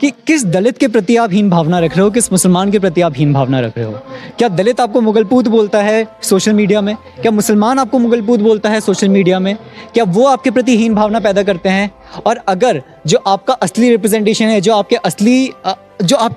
कि किस दलित के प्रति आप हीन भावना रख रहे हो, किस मुसलमान के प्रति आप हीन भावना रख रहे हो। क्या दलित आपको मुगलपूत बोलता है सोशल मीडिया में? क्या मुसलमान आपको मुगलपूत बोलता है सोशल मीडिया में? क्या वो आपके प्रति हीन भावना पैदा करते हैं? और अगर जो आपका असली रिप्रेजेंटेशन है, जो आपके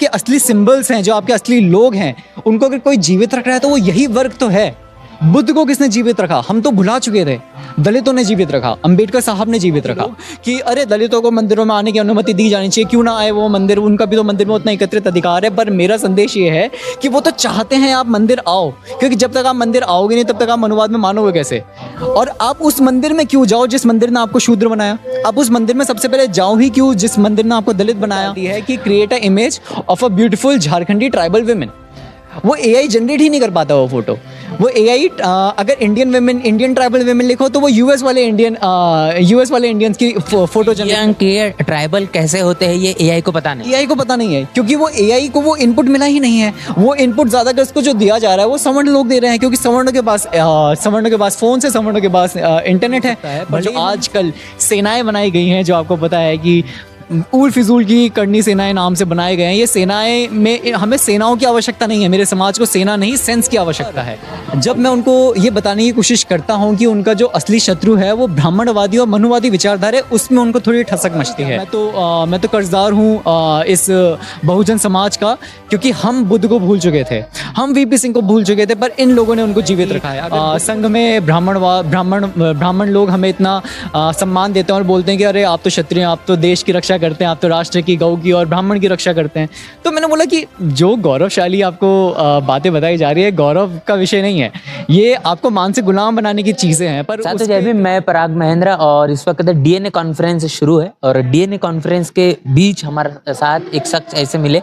असली सिंबल्स हैं, जो आपके असली लोग हैं, उनको अगर कोई जीवित रख रहा है तो वो यही वर्ग तो है। बुद्ध को किसने जीवित रखा? हम तो भुला चुके थे। दलितों ने जीवित रखा, अंबेडकर साहब ने जीवित रखा कि अरे दलितों को मंदिरों में आने की अनुमति दी जानी चाहिए, क्यों ना आए वो मंदिर, उनका भी तो मंदिर में उतना एकत्रित अधिकार है। पर मेरा संदेश ये है कि वो तो चाहते हैं आप मंदिर आओ, क्योंकि जब तक आप मंदिर आओगे नहीं तब तक आप मनुवाद में मानोगे कैसे? और आप उस मंदिर में क्यों जाओ जिस मंदिर ने आपको शूद्र बनाया? आप उस मंदिर में सबसे पहले जाओ ही क्यों जिस मंदिर ने आपको दलित बनाया? है कि create a image of a beautiful Jharkhandi tribal women. वो एआई जनरेट ही नहीं कर पाता वो फोटो। वो एआई अगर इंडियन ट्राइबल वुमेन लिखो तो वो यूएस वाले इंडियंस की फोटो जनरेट। ट्राइबल कैसे होते हैं ये एआई को पता नहीं, एआई को पता नहीं है, क्योंकि वो एआई को वो इनपुट मिला ही नहीं है। वो इनपुट ज्यादातर उसको जो दिया जा रहा है वो सवर्ण लोग दे रहे हैं, क्योंकि सवर्णों के पास फोन से, सवर्णों के पास इंटरनेट है। पर जो आजकल सेनाएं बनाई गई हैं, जो आपको पता है कि उल फिजूल की करनी सेनाएं नाम से बनाए गए हैं, ये सेनाएं में हमें सेनाओं की आवश्यकता नहीं है। मेरे समाज को सेना नहीं, सेंस की आवश्यकता है। जब मैं उनको ये बताने की कोशिश करता हूँ कि उनका जो असली शत्रु है वो ब्राह्मणवादी और मनुवादी विचारधारा है, उसमें उनको थोड़ी ठसक मचती है। मैं तो कर्जदार हूँ इस बहुजन समाज का, क्योंकि हम बुद्ध को भूल चुके थे, हम वीपी सिंह को भूल चुके थे, पर इन लोगों ने उनको जीवित रखा है। संघ में ब्राह्मण लोग हमें इतना सम्मान देते हैं और बोलते हैं कि अरे आप तो क्षत्रिय, आप तो देश की रक्षा करते हैं, आप तो राष्ट्र की, गौ की और ब्राह्मण की रक्षा करते हैं। तो मैंने बोला कि जो गौरवशाली आपको बातें बताई जा रही है, गौरव का विषय नहीं है, ये आपको मानसिक गुलाम बनाने की चीजें हैं। पर जय भीम, मैं पराग महेंद्र और इस वक्त डीएनए कॉन्फ्रेंस शुरू है और डीएनए कॉन्फ्रेंस के बीच हमारे साथ एक शख्स ऐसे मिले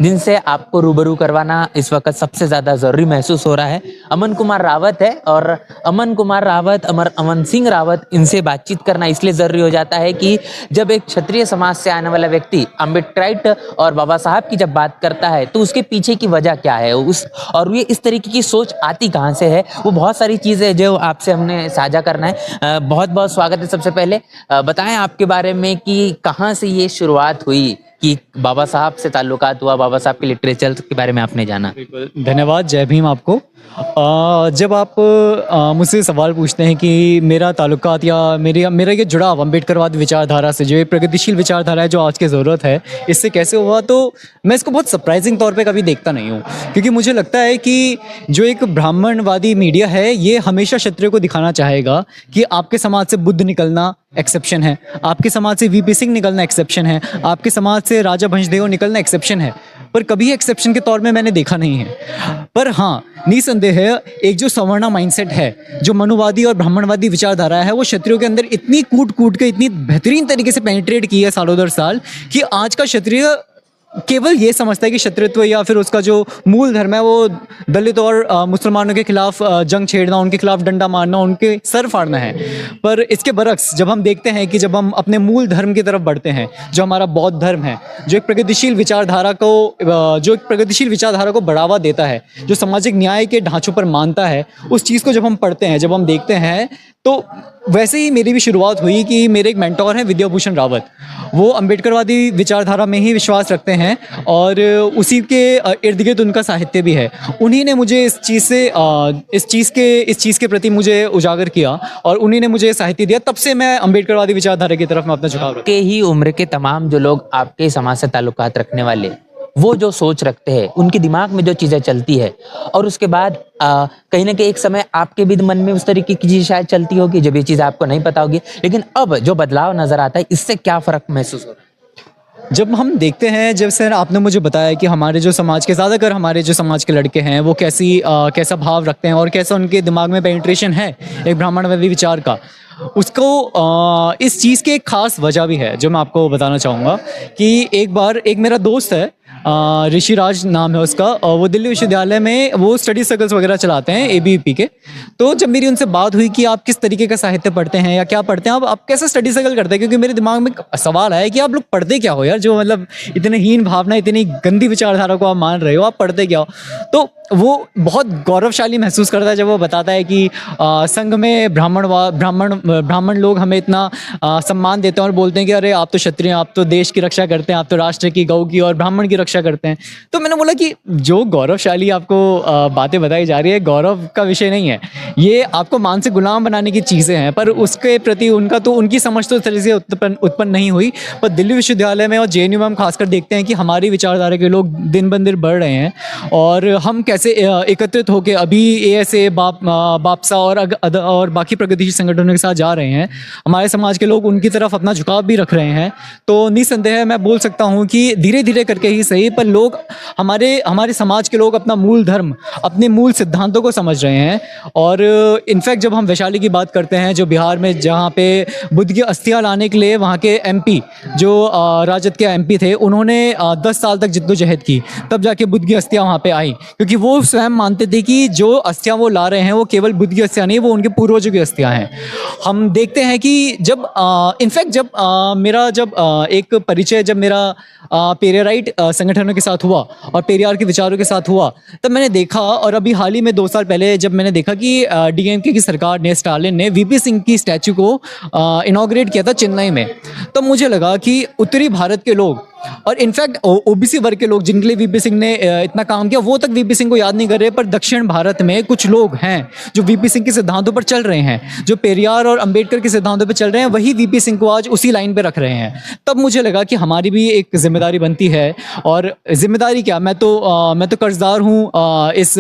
जिनसे आपको रूबरू करवाना इस वक्त सबसे ज्यादा जरूरी महसूस हो रहा है। अमन कुमार रावत है और अमन सिंह रावत, इनसे बातचीत करना इसलिए जरूरी हो जाता है कि जब एक क्षत्रिय समाज से आने वाला व्यक्ति अम्बेडकराइट और बाबा साहब की जब बात करता है तो उसके पीछे की वजह क्या है, और ये इस तरीके की सोच आती कहाँ से है, वो बहुत सारी चीजें जो आपसे हमने साझा करना है। बहुत बहुत स्वागत है। सबसे पहले बताएं आपके बारे में कि कहाँ से ये शुरुआत हुई कि बाबा साहब से ताल्लुकात हुआ, बाबा साहब के लिटरेचर के बारे में आपने जाना। बिल्कुल, धन्यवाद। जय भीम आपको। जब आप मुझसे सवाल पूछते हैं कि मेरा ताल्लुकात या मेरा ये जुड़ाव अम्बेडकरवाद विचारधारा से, जो ये प्रगतिशील विचारधारा है जो आज की ज़रूरत है, इससे कैसे हुआ, तो मैं इसको बहुत सरप्राइजिंग तौर पे कभी देखता नहीं हूँ। क्योंकि मुझे लगता है कि जो एक ब्राह्मणवादी मीडिया है ये हमेशा क्षत्रिय को दिखाना चाहेगा कि आपके समाज से बुद्ध निकलना एक्सेप्शन है, आपके समाज से वीपी सिंह निकलना एक्सेप्शन है, आपके समाज से राजा भंजदेव निकलना एक्सेप्शन है। पर कभी एक्सेप्शन के तौर में मैंने देखा नहीं है। पर हाँ, निसंदेह है एक जो सवर्णा माइंडसेट है, जो मनुवादी और ब्राह्मणवादी विचारधारा है, वो क्षत्रियों के अंदर इतनी कूट के इतनी बेहतरीन तरीके से पेनिट्रेट की है सालों दर साल, कि आज का क्षत्रिय केवल ये समझता है कि क्षत्रित्व या फिर उसका जो मूल धर्म है वो दलित और मुसलमानों के खिलाफ जंग छेड़ना, उनके खिलाफ डंडा मारना, उनके सर फाड़ना है। पर इसके बरक्स जब हम देखते हैं कि जब हम अपने मूल धर्म की तरफ बढ़ते हैं, जो हमारा बौद्ध धर्म है, जो एक प्रगतिशील विचारधारा को बढ़ावा देता है, जो सामाजिक न्याय के ढांचों पर मानता है, उस चीज़ को जब हम पढ़ते हैं, जब हम देखते हैं, तो वैसे ही मेरी भी शुरुआत हुई कि मेरे एक मेंटोर हैं विद्याभूषण रावत, वो अम्बेडकरवादी विचारधारा में ही विश्वास रखते हैं और उसी के इर्द गिर्द उनका साहित्य भी है। उन्हीं ने मुझे इस चीज़ के प्रति मुझे उजागर किया और उन्हीं ने मुझे साहित्य दिया। तब से मैं अम्बेडकरवादी विचारधारा की तरफ मैं अपना झुकाव रखता हूं। के ही उम्र के तमाम जो लोग आपके समाज से ताल्लुकात रखने वाले, वो जो सोच रखते हैं, उनके दिमाग में जो चीजें चलती है, और उसके बाद कहीं ना कहीं एक समय आपके भी मन में उस तरीके की चीज शायद चलती होगी जब ये चीज आपको नहीं पता होगी, लेकिन अब जो बदलाव नजर आता है, इससे क्या फर्क महसूस हो रहा है? जब हम देखते हैं, जब सर आपने मुझे बताया कि हमारे जो समाज के लड़के हैं वो कैसा भाव रखते हैं और कैसा उनके दिमाग में पेनिट्रेशन है एक ब्राह्मणवादी विचार का, उसको इस चीज़ की एक खास वजह भी है जो मैं आपको बताना चाहूँगा। कि एक बार एक मेरा दोस्त है, ऋषिराज नाम है उसका, और वो दिल्ली विश्वविद्यालय में वो स्टडी सर्कल्स वगैरह चलाते हैं ABVP के। तो जब मेरी उनसे बात हुई कि आप किस तरीके का साहित्य पढ़ते हैं या क्या पढ़ते हैं, आप कैसा स्टडी सर्कल करते हैं, क्योंकि मेरे दिमाग में सवाल आया कि आप लोग पढ़ते क्या हो यार, जो मतलब इतने हीन भावना, इतनी गंदी विचारधारा को आप मान रहे हो, आप पढ़ते क्या हो। तो वो बहुत गौरवशाली महसूस करता है जब वो बताता है कि संघ में ब्राह्मण लोग हमें इतना सम्मान देते हैं और बोलते हैं कि अरे आप तो क्षत्रिय, आप तो देश की रक्षा करते हैं, आप तो राष्ट्र की, गौ की और ब्राह्मण की रक्षा करते हैं। तो मैंने बोला कि जो गौरवशाली आपको बातें बताई जा रही है, गौरव का विषय नहीं है, ये आपको मानसिक गुलाम बनाने की चीज़ें हैं। पर उसके प्रति उनकी समझ तो इस तरह से उत्पन्न नहीं हुई। पर दिल्ली विश्वविद्यालय में और JNU में हम खासकर देखते हैं कि हमारी विचारधारा के लोग दिन ब दिन बढ़ रहे हैं और हम कैसे एकत्रित होकर अभी ASA, बापसा और बाकी प्रगतिशील संगठनों के साथ जा रहे हैं। हमारे समाज के लोग उनकी तरफ अपना झुकाव भी रख रहे हैं। तो निसंदेह मैं बोल सकता हूँ कि धीरे धीरे करके ही सही, पर लोग हमारे समाज के लोग अपना मूल धर्म, अपने मूल सिद्धांतों को समझ रहे हैं। और इनफैक्ट जब हम वैशाली की बात करते हैं, जो बिहार में जहाँ पे बुद्ध की अस्थियाँ लाने के लिए वहाँ के MP, जो राजद के MP थे, उन्होंने 10 साल तक जिद्दोजहद की, तब जाके बुद्ध की अस्थियाँ वहाँ पे आई। क्योंकि वो स्वयं मानते थे कि जो अस्थियाँ वो ला रहे हैं वो केवल बुद्ध की अस्थियाँ नहीं, वो उनके पूर्वजों की अस्थियाँ हैं। हम देखते हैं कि जब मेरा एक परिचय जब मेरा पेरियाराइट संगठनों के साथ हुआ और पेरियार के विचारों के साथ हुआ, तब मैंने देखा, और अभी हाल ही में 2 साल पहले जब मैंने देखा कि DMK की सरकार ने, स्टालिन ने VP सिंह की स्टैचू को इनॉग्रेट किया था चेन्नई में। तब मुझे लगा कि उत्तरी भारत के लोग और इनफैक्ट OBC वर्ग के लोग जिनके लिए VP सिंह ने इतना काम किया, वो तक VP सिंह को याद नहीं कर रहे, पर दक्षिण भारत में कुछ लोग हैं जो VP सिंह के सिद्धांतों पर चल रहे हैं, जो पेरियार और अंबेडकर के सिद्धांतों पर चल रहे हैं, वही VP सिंह को आज उसी लाइन पे रख रहे हैं। तब मुझे लगा कि हमारी भी एक जिम्मेदारी बनती है। और जिम्मेदारी क्या, मैं तो कर्जदार हूँ इस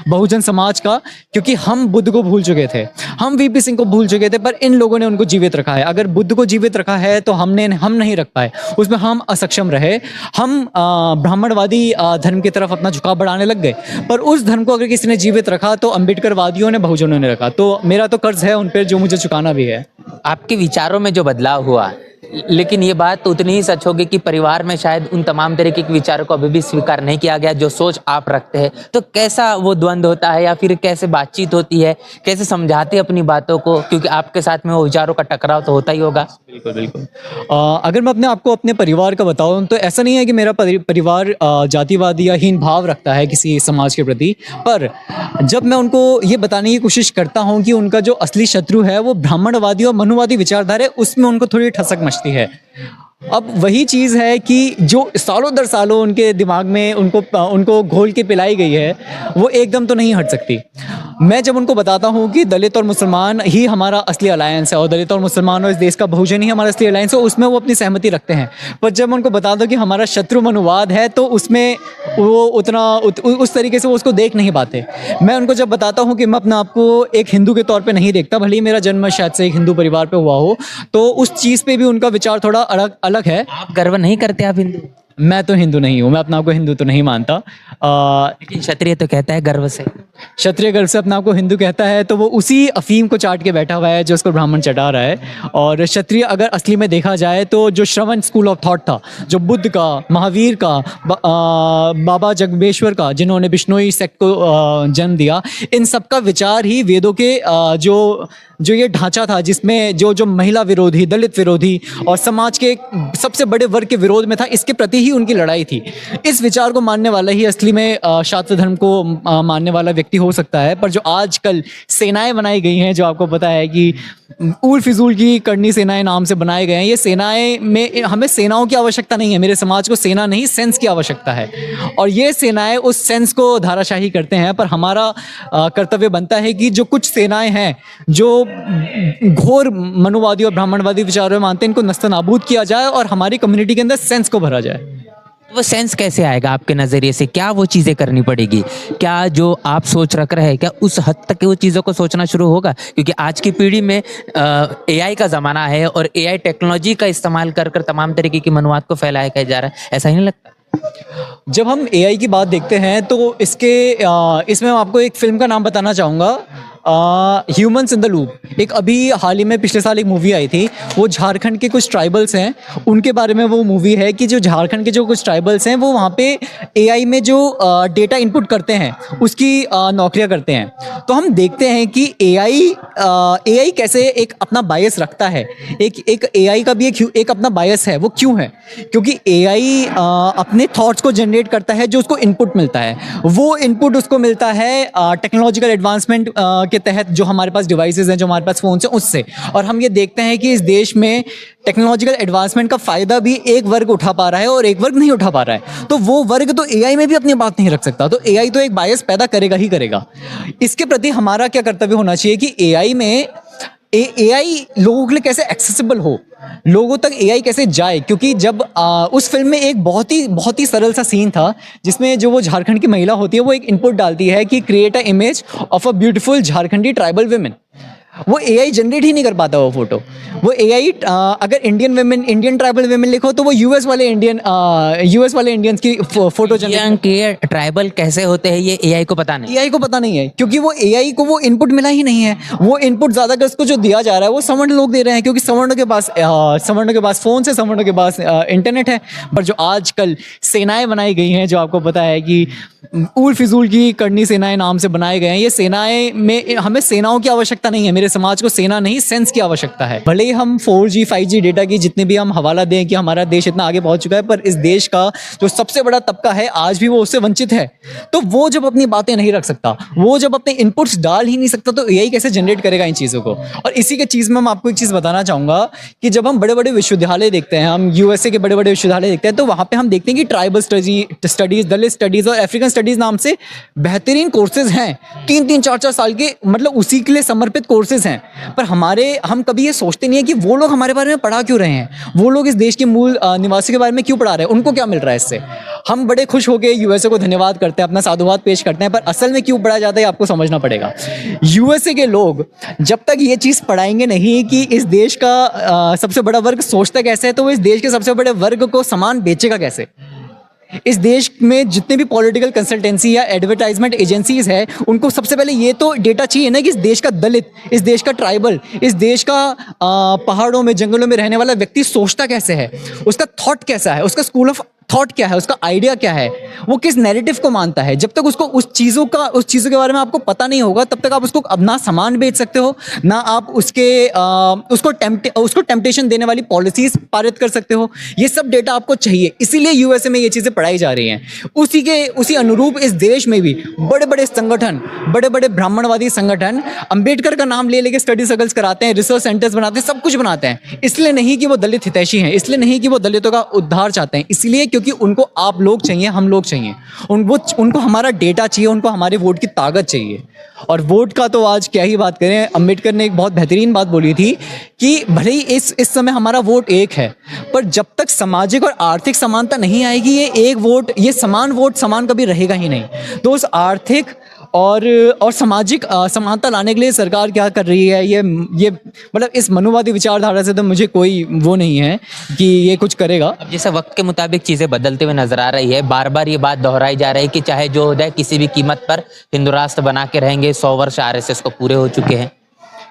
बहुजन समाज का, क्योंकि हम बुद्ध को भूल चुके थे, हम VP सिंह को भूल चुके थे, पर इन लोगों ने उनको जीवित रखा है। अगर बुद्ध को जीवित रखा है तो हम नहीं रख पाए, उसमें हम असक्षम रहे। हम ब्राह्मणवादी धर्म की तरफ अपना झुकाव बढ़ाने लग गए, पर उस धर्म को अगर किसी ने जीवित रखा तो अम्बेडकरवादियों ने, बहुजनों ने रखा। तो मेरा तो कर्ज है उन पर, जो मुझे चुकाना भी है। आपके विचारों में जो बदलाव हुआ, लेकिन ये बात तो उतनी ही सच होगी कि परिवार में शायद उन तमाम तरीके के विचारों को अभी भी स्वीकार नहीं किया गया जो सोच आप रखते हैं। तो कैसा वो द्वंद्व होता है, या फिर कैसे बातचीत होती है, कैसे समझाते अपनी बातों को, क्योंकि आपके साथ में वो विचारों का टकराव तो होता ही होगा। बिल्कुल। अगर मैं अपने परिवार का बताऊं तो ऐसा नहीं है कि मेरा परिवार जातिवादी या हीन भाव रखता है किसी समाज के प्रति, पर जब मैं उनको ये बताने की कोशिश करता हूँ कि उनका जो असली शत्रु है वो ब्राह्मणवादी और मनुवादी विचारधारा है, उसमें उनको थोड़ी ठसक मचती है। अब वही चीज़ है कि जो सालों दर सालों उनके दिमाग में उनको घोल के पिलाई गई है, वो एकदम तो नहीं हट सकती। मैं जब उनको बताता हूँ कि दलित और मुसलमान ही हमारा असली अलायंस है और दलित और मुसलमान और इस देश का बहुजन ही हमारा असली अलायंस है, उसमें वो अपनी सहमति रखते हैं। पर जब उनको बता दो कि हमारा शत्रु मनुवाद है, तो उसमें वो उस तरीके से वो उसको देख नहीं पाते। मैं उनको जब बताता हूँ कि मैं अपने आप को एक हिंदू के तौर पर नहीं देखता, भले ही मेरा जन्म शायद से एक हिंदू परिवार पर हुआ हो, तो उस चीज़ पर भी उनका विचार थोड़ा अलग है। आप गर्व नहीं करते आप हिंदू? मैं तो हिंदू नहीं हूँ, मैं अपने आप को हिंदू तो नहीं मानता। लेकिन क्षत्रिय तो कहता है गर्व से, क्षत्रिय गर्व से अपने आप को हिंदू कहता है, तो वो उसी अफीम को चाट के बैठा हुआ है जो उसको ब्राह्मण चटा रहा है। और क्षत्रिय अगर असली में देखा जाए तो जो श्रवण स्कूल ऑफ थॉट था, जो बुद्ध का, महावीर का, बाबा जगबेश्वर का, जिन्होंने बिश्नोई सेक्ट को जन्म दिया, इन सब का विचार ही वेदों के जो ये ढांचा था, जिसमें जो महिला विरोधी, दलित विरोधी और समाज के सबसे बड़े वर्ग के विरोध में था, इसके प्रति ही उनकी लड़ाई थी। इस विचार को मानने वाला ही असली में शास्त्र धर्म को मानने वाला व्यक्ति हो सकता है। पर जो आजकल सेनाएं बनाई गई हैं, जो आपको पता है कि उल फिजूल की करनी सेनाएं नाम से बनाए गए हैं, ये सेनाएं में हमें सेनाओं की आवश्यकता नहीं है। मेरे समाज को सेना नहीं, सेंस की आवश्यकता है, और ये सेनाएं उस सेंस को धाराशाही करते हैं। पर हमारा कर्तव्य बनता है कि जो कुछ सेनाएं हैं जो घोर मनुवादी और ब्राह्मणवादी विचारों में मानते हैं, इनको नस्तनाबूद किया जाए और हमारी कम्युनिटी के अंदर सेंस को भरा जाए। वो सेंस कैसे आएगा आपके नज़रिए से? क्या वो चीज़ें करनी पड़ेगी? क्या जो आप सोच रख रहे हैं, क्या उस हद तक वो चीज़ों को सोचना शुरू होगा? क्योंकि आज की पीढ़ी में AI का ज़माना है और AI टेक्नोलॉजी का इस्तेमाल कर तमाम तरीके की मनुवाद को फैलाया जा रहा है, ऐसा ही नहीं लगता? जब हम AI की बात देखते हैं तो इसमें मैं आपको एक फिल्म का नाम बताना चाहूँगा, ह्यूमंस इन द लूप, एक अभी हाल ही में पिछले साल एक मूवी आई थी, वो झारखंड के कुछ ट्राइबल्स हैं उनके बारे में वो मूवी है कि जो झारखंड के जो कुछ ट्राइबल्स हैं वो वहाँ पे एआई में जो डेटा इनपुट करते हैं उसकी नौकरियाँ करते हैं। तो हम देखते हैं कि एआई कैसे एक अपना बायस रखता है, एक एआई का भी एक अपना बायस है। वो क्यों है? क्योंकि एआई अपने थॉट्स को जनरेट करता है, जो उसको इनपुट मिलता है वो इनपुट उसको मिलता है टेक्नोलॉजिकल एडवांसमेंट के तहत, जो हमारे पास डिवाइसेस हैं, जो हमारे पास फोन्स हैं, उससे। और हम ये देखते हैं कि इस देश में टेक्नोलॉजिकल एडवांसमेंट का फायदा भी एक वर्ग उठा पा रहा है और एक वर्ग नहीं उठा पा रहा है। तो वो वर्ग तो एआई में भी अपनी बात नहीं रख सकता, तो एआई तो एक बायस पैदा करेगा ही करेगा। इसके प्रति हमारा क्या कर्तव्य होना चाहिए कि एआई में एआई लोगों के लिए कैसे एक्सेसिबल हो, लोगों तक एआई कैसे जाए। क्योंकि जब उस फिल्म में एक बहुत ही सरल सा सीन था जिसमें जो वो झारखंड की महिला होती है वो एक इनपुट डालती है कि create a image of a beautiful Jharkhandi tribal women. वो एआई जनरेट ही नहीं कर पाता वो फोटो। वो एआई अगर इंडियन ट्राइबल वुमेन लिखो तो वो यूएस वाले इंडियंस की फोटो जनरेट। ये ट्राइबल कैसे होते हैं ये एआई को पता नहीं, एआई को पता नहीं है क्योंकि वो एआई को वो इनपुट मिला ही नहीं है। वो इनपुट ज्यादातर उसको जो दिया जा रहा है वो सवर्ण लोग दे रहे हैं, क्योंकि सवर्णों के पास फोन से, सवर्णों के पास इंटरनेट है। पर जो आजकल सेनाएं बनाई गई हैं, जो आपको पता है कि उल फिजूल की करनी सेनाएं नाम से बनाए गए हैं, ये सेनाएं में हमें सेनाओं की आवश्यकता नहीं है। मेरे समाज को सेना नहीं, सेंस की आवश्यकता है। भले ही हम 4G 5G डेटा की जितने भी हम हवाला दें कि हमारा देश इतना आगे पहुंच चुका है, पर इस देश का जो सबसे बड़ा तबका है आज भी वो उससे वंचित है। तो वो जब अपनी बातें नहीं रख सकता, वो जब अपने इनपुट्स डाल ही नहीं सकता, तो एआई कैसे जनरेट करेगा इन चीज़ों को। और इसी के चीज़ में मैं आपको एक चीज़ बताना चाहूँगा कि जब हम बड़े बड़े विश्वविद्यालय देखते हैं, हम यूएसए के बड़े बड़े विश्वविद्यालय देखते हैं, तो वहाँ पे हम देखते हैं कि ट्राइबल स्टडीज़, दलित स्टडीज़ और अफ्रीकन स्टडीज़ नाम से बेहतरीन कोर्सेज हैं, 3-3 4-4 साल के, मतलब उसी के लिए समर्पित कोर्सेज हैं। पर हम कभी ये सोचते नहीं है कि वो लोग हमारे बारे में पढ़ा क्यों रहे हैं, वो लोग इस देश के मूल निवासी के बारे में क्यों पढ़ा रहे हैं, उनको क्या मिल रहा है इससे। हम बड़े खुश होकर यूएसए को धन्यवाद करते हैं, अपना साधुवाद पेश करते हैं, पर असल में क्यों पढ़ाया जाता है आपको समझना पड़ेगा। यूएसए के लोग जब तक ये चीज़ पढ़ाएंगे नहीं कि इस देश का सबसे बड़ा वर्ग सोचता कैसे है, तो वो इस देश के सबसे बड़े वर्ग को सामान बेचेगा कैसे। इस देश में जितने भी पॉलिटिकल कंसल्टेंसी या एडवर्टाइजमेंट एजेंसीज है, उनको सबसे पहले ये तो डेटा चाहिए ना कि इस देश का दलित, इस देश का ट्राइबल, इस देश का पहाड़ों में, जंगलों में रहने वाला व्यक्ति सोचता कैसे है, उसका थॉट कैसा है, उसका स्कूल ऑफ थॉट क्या है, उसका आइडिया क्या है, वो किस नैरेटिव को मानता है। जब तक उसको उस चीज़ों के बारे में आपको पता नहीं होगा, तब तक आप उसको अब ना सामान बेच सकते हो, ना आप उसको टेम्पटेशन देने वाली पॉलिसीज पारित कर सकते हो। ये सब डेटा आपको चाहिए, इसीलिए यूएसए में ये चीज़ें पढ़ाई जा रही हैं। उसी अनुरूप इस देश में भी बड़े बड़े संगठन, बड़े बड़े ब्राह्मणवादी संगठन अंबेडकर का नाम ले लेके स्टडी सर्कल्स कराते हैं, रिसर्च सेंटर्स बनाते हैं, सब कुछ बनाते हैं। इसलिए नहीं कि वो दलित हितैषी हैं, इसलिए नहीं कि वो दलितों का उद्धार चाहते हैं, इसलिए क्योंकि उनको आप लोग चाहिए, हम लोग चाहिए, उनको हमारा डेटा चाहिए, उनको हमारे वोट की ताकत चाहिए। और वोट का तो आज क्या ही बात करें, अंबेडकर ने एक बहुत बेहतरीन बात बोली थी कि भले ही इस समय हमारा वोट एक है, पर जब तक सामाजिक और आर्थिक समानता नहीं आएगी, ये समान कभी रहेगा ही नहीं। तो उस आर्थिक और सामाजिक समानता लाने के लिए सरकार क्या कर रही है, ये मतलब इस मनुवादी विचारधारा से तो मुझे कोई वो नहीं है कि ये कुछ करेगा। अब जैसे वक्त के मुताबिक चीज़ें बदलते हुए नजर आ रही है, बार बार ये बात दोहराई जा रही है कि चाहे जो हो जाए किसी भी कीमत पर हिंदू राष्ट्र बना के रहेंगे। 100 वर्ष आरएसएस को पूरे हो चुके हैं।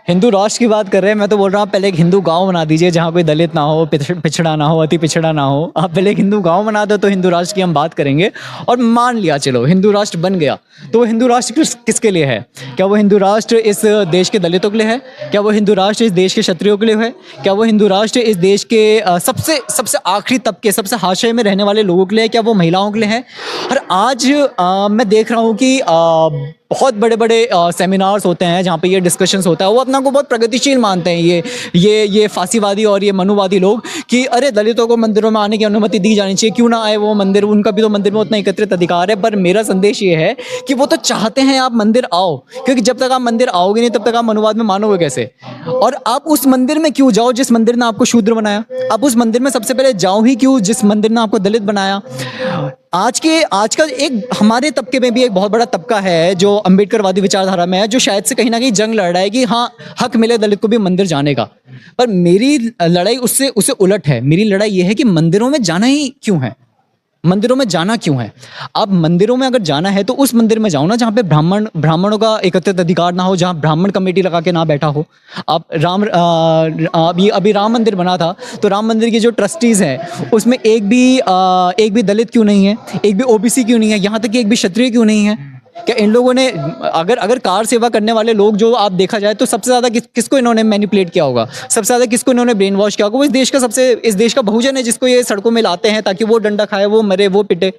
हिंदू राष्ट्र की बात कर रहे हैं, मैं तो बोल रहा हूँ पहले एक हिंदू गांव बना दीजिए जहाँ कोई दलित ना हो, पिछड़ा ना हो, अति पिछड़ा ना हो। आप पहले एक हिंदू गांव बना दो तो हिंदू राष्ट्र की हम बात करेंगे। और मान लिया चलो हिंदू राष्ट्र बन गया, तो वो हिंदू राष्ट्र किसके लिए है? क्या वो हिंदू राष्ट्र इस देश के दलितों के लिए है? क्या वो हिंदू राष्ट्र इस देश के क्षत्रियों के लिए है? क्या वो हिंदू राष्ट्र इस देश के सबसे आखिरी तबके, सबसे हाशिए में रहने वाले लोगों के लिए? क्या वो महिलाओं के लिए है? और आज मैं देख रहा हूँ कि बहुत बड़े बड़े सेमिनार्स होते हैं जहाँ पे ये डिस्कशंस होता है। वो अपना को बहुत प्रगतिशील मानते हैं ये फांसीवादी और ये मनुवादी लोग कि अरे दलितों को मंदिरों में आने की अनुमति दी जानी चाहिए, क्यों ना आए वो मंदिर, उनका भी तो मंदिर में उतना एकत्रित अधिकार है। पर मेरा संदेश ये है कि वो तो चाहते हैं आप मंदिर आओ, क्योंकि जब तक आप मंदिर आओगे नहीं तब तक आप मनुवाद में मानोगे कैसे? और आप उस मंदिर में क्यों जाओ जिस मंदिर ने आपको शूद्र बनाया? आप उस मंदिर में सबसे पहले जाओ ही क्यों जिस मंदिर ने आपको दलित बनाया? आजकल एक हमारे तबके में भी एक बहुत बड़ा तबका है जो अंबेडकरवादी विचारधारा में है, जो शायद से कहीं ना कहीं जंग लड़ रहा है कि हाँ हक मिले दलित को भी मंदिर जाने का। पर मेरी लड़ाई उससे उलट है। मेरी लड़ाई ये है कि मंदिरों में जाना ही क्यों है? मंदिरों में जाना क्यों है? आप मंदिरों में अगर जाना है तो उस मंदिर में जाओ ना जहाँ पे ब्राह्मणों का एकत्रित अधिकार ना हो, जहाँ ब्राह्मण कमेटी लगा के ना बैठा हो। आप अभी राम मंदिर बना था, तो राम मंदिर के जो ट्रस्टीज हैं उसमें एक भी दलित क्यों नहीं है, एक भी ओबीसी क्यों नहीं है, यहाँ तक कि एक भी क्षत्रिय क्यों नहीं है? क्या इन लोगों ने अगर कार सेवा करने वाले लोग जो आप देखा जाए तो सबसे ज्यादा किसको इन्होंने मैनिपुलेट किया होगा, सबसे ज्यादा किसको इन्होंने ब्रेन वॉश किया होगा? वो इस देश का बहुजन है जिसको ये सड़कों में लाते हैं ताकि वो डंडा खाए, वो मरे, वो पिटे।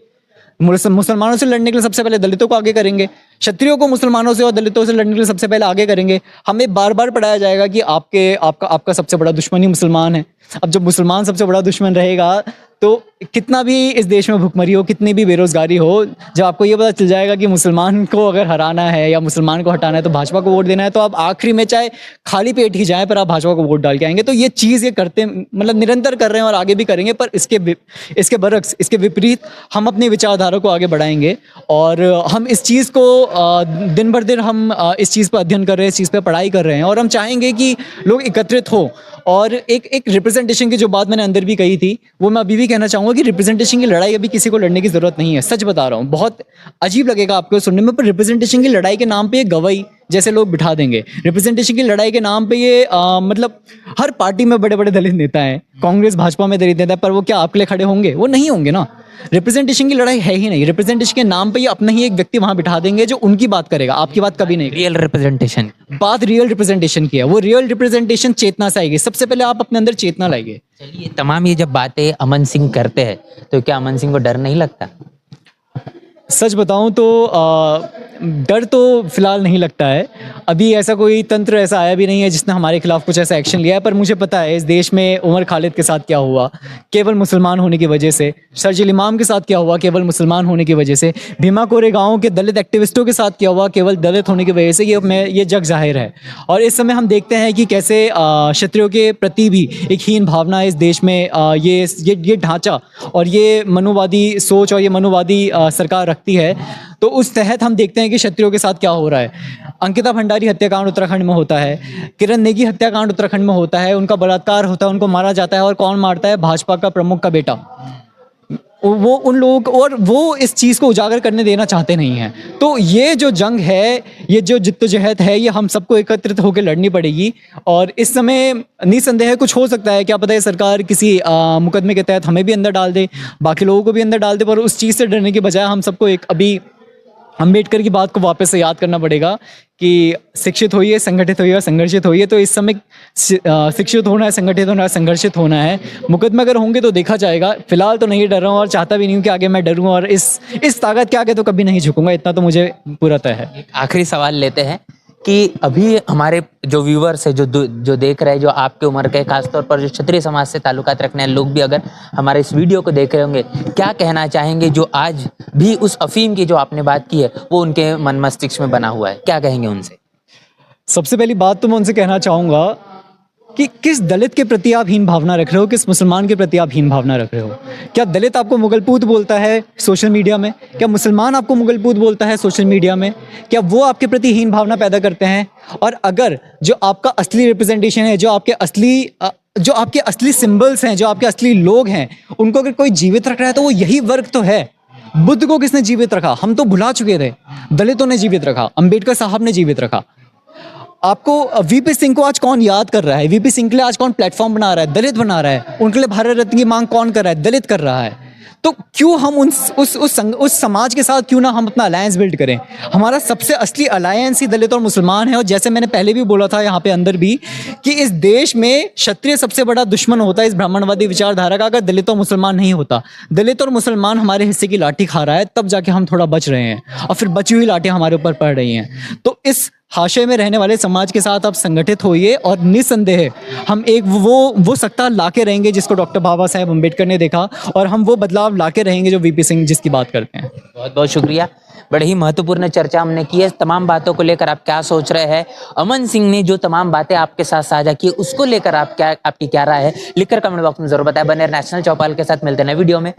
मुसलमानों से लड़ने के लिए सबसे पहले दलितों को आगे करेंगे, क्षत्रियों को मुसलमानों से और दलितों से लड़ने के लिए सबसे पहले आगे करेंगे। हमें बार बार पढ़ाया जाएगा कि आपका सबसे बड़ा दुश्मन ही मुसलमान है। अब जब मुसलमान सबसे बड़ा दुश्मन रहेगा तो कितना भी इस देश में भुखमरी हो, कितनी भी बेरोजगारी हो, जब आपको ये पता चल जाएगा कि मुसलमान को अगर हराना है या मुसलमान को हटाना है तो भाजपा को वोट देना है, तो आप आखिरी में चाहे खाली पेट ही जाए पर आप भाजपा को वोट डाल के आएंगे। तो ये चीज़ ये करते मतलब निरंतर कर रहे हैं और आगे भी करेंगे, पर इसके विपरीत हम अपनी विचारधारा को आगे बढ़ाएंगे और हम इस चीज़ को दिन भर दिन हम इस चीज़ पर अध्ययन कर रहे हैं, इस चीज़ पर पढ़ाई कर रहे हैं और हम चाहेंगे कि लोग एकत्रित हो। और एक रिप्रेजेंटेशन की जो बात मैंने अंदर भी कही थी वो मैं अभी भी कहना चाहूँगा कि रिप्रेजेंटेशन की लड़ाई अभी किसी को लड़ने की जरूरत नहीं है। सच बता रहा हूँ, बहुत अजीब लगेगा आपको सुनने में, पर रिप्रेजेंटेशन की लड़ाई के नाम पे ये गवाही जैसे लोग बिठा देंगे। रिप्रेजेंटेशन की लड़ाई के नाम पे ये मतलब हर पार्टी में बड़े बड़े दलित नेता हैं, कांग्रेस भाजपा में दलित नेता है, पर वो क्या आपके लिए खड़े होंगे? वो नहीं होंगे ना। रिप्रेजेंटेशन की लड़ाई है ही नहीं। रिप्रेजेंटेशन के नाम पे ये अपना ही एक व्यक्ति वहां बिठा देंगे जो उनकी बात करेगा, आपकी बात कभी नहीं। रियल रिप्रेजेंटेशन, बात रियल रिप्रेजेंटेशन की है। वो रियल रिप्रेजेंटेशन चेतना से आएगी। सबसे पहले आप अपने अंदर चेतना लाइए। चलिए, तमाम ये जब बातें अमन सिंह करते हैं तो क्या अमन सिंह को डर नहीं लगता? सच बताऊं तो डर तो फिलहाल नहीं लगता है। अभी ऐसा कोई तंत्र ऐसा आया भी नहीं है जिसने हमारे खिलाफ कुछ ऐसा एक्शन लिया है, पर मुझे पता है इस देश में उमर खालिद के साथ क्या हुआ केवल मुसलमान होने की वजह से, शर्जील इमाम के साथ क्या हुआ केवल मुसलमान होने की वजह से, भीमा कोरेगांव के दलित एक्टिविस्टों के साथ क्या हुआ केवल दलित होने की वजह से, ये जग जाहिर है। और इस समय हम देखते हैं कि कैसे क्षत्रियों के प्रति भी एक हीन भावना इस देश में ये ढांचा और ये मनुवादी सोच और ये मनुवादी सरकार रखती है। तो उस तहत हम देखते हैं कि क्षत्रियों के साथ क्या हो रहा है। अंकिता भंडारी हत्याकांड उत्तराखंड में होता है, किरण नेगी हत्याकांड उत्तराखंड में होता है, उनका बलात्कार होता है, उनको मारा जाता है। और कौन मारता है? भाजपा का प्रमुख का बेटा। वो उन लोगों को, और वो इस चीज़ को उजागर करने देना चाहते नहीं हैं। तो ये जो जंग है, ये जो जिद्दोजहद है, ये हम सबको एकत्रित होकर लड़नी पड़ेगी। और इस समय निसंदेह कुछ हो सकता है, क्या पता है सरकार किसी मुकदमे के तहत हमें भी अंदर डाल दे, बाकी लोगों को भी अंदर डाल दे, पर उस चीज़ से डरने की बजाय हम सबको एक अभी अम्बेडकर की बात को वापस से याद करना पड़ेगा कि शिक्षित होइए, संगठित होइए और संघर्षित होइए। तो इस समय शिक्षित होना है, संगठित होना है, संघर्षित होना है। मुकदमे अगर होंगे तो देखा जाएगा। फिलहाल तो नहीं डर रहा हूँ और चाहता भी नहीं हूँ कि आगे मैं डरूँ, और इस ताकत के आगे तो कभी नहीं झुकूंगा, इतना तो मुझे पूरा तय है। आखिरी सवाल लेते हैं कि अभी हमारे जो व्यूवर्स है, जो देख रहे हैं, जो आपके उम्र के, खासतौर पर जो क्षत्रिय समाज से ताल्लुकात रखने वाले लोग भी अगर हमारे इस वीडियो को देख रहे होंगे, क्या कहना चाहेंगे जो आज भी उस अफीम की जो आपने बात की है वो उनके मन मस्तिष्क में बना हुआ है, क्या कहेंगे उनसे? सबसे पहली बात तो मैं उनसे कहना चाहूँगा कि किस दलित के प्रति आप हीन भावना रख रहे हो, किस मुसलमान के प्रति आप हीन भावना रख रहे हो। क्या दलित आपको मुगलपूत बोलता है सोशल मीडिया में? क्या मुसलमान आपको मुगलपूत बोलता है सोशल मीडिया में? क्या वो आपके प्रति हीन भावना पैदा करते हैं? और अगर जो आपका असली रिप्रेजेंटेशन है, जो आपके असली सिंबल्स हैं, जो आपके असली लोग हैं, उनको अगर कोई जीवित रख रहा है तो वो यही वर्ग तो है। बुद्ध को किसने जीवित रखा? हम तो भुला चुके थे। दलितों ने जीवित रखा, अंबेडकर साहब ने जीवित रखा। आपको वीपी सिंह को आज कौन याद कर रहा है? वीपी सिंह के लिए आज कौन प्लेटफॉर्म बना रहा है? दलित बना रहा है। उनके लिए भारत रत्न की मांग कौन कर रहा है? दलित कर रहा है। तो क्यों हम उस समाज के साथ क्यों ना हम अपना अलायंस बिल्ड करें? हमारा सबसे असली अलायंस ही दलित और मुसलमान है। और जैसे मैंने पहले भी बोला था यहाँ पे अंदर भी कि इस देश में क्षत्रिय सबसे बड़ा दुश्मन होता है इस ब्राह्मणवादी विचारधारा का, अगर दलित और मुसलमान नहीं होता। दलित और मुसलमान हमारे हिस्से की लाठी खा रहा है, तब जाके हम थोड़ा बच रहे हैं, और फिर बची हुई लाठियां हमारे ऊपर पड़ रही हैं। तो इस हाशिए में रहने वाले समाज के साथ आप संगठित होइए और निसंदेह हम एक वो सत्ता लाके रहेंगे जिसको डॉक्टर बाबा साहेब अम्बेडकर ने देखा, और हम वो बदलाव लाके रहेंगे जो वीपी सिंह जिसकी बात करते हैं। बहुत बहुत शुक्रिया। बड़ी ही महत्वपूर्ण चर्चा हमने की है। तमाम बातों को लेकर आप क्या सोच रहे हैं? अमन सिंह ने जो तमाम बातें आपके साथ साझा की, उसको लेकर आपकी क्या राय है? लिखकर कमेंट बॉक्स में जरूर बताएं। बने नेशनल चौपाल के साथ, मिलते हैं नए वीडियो में।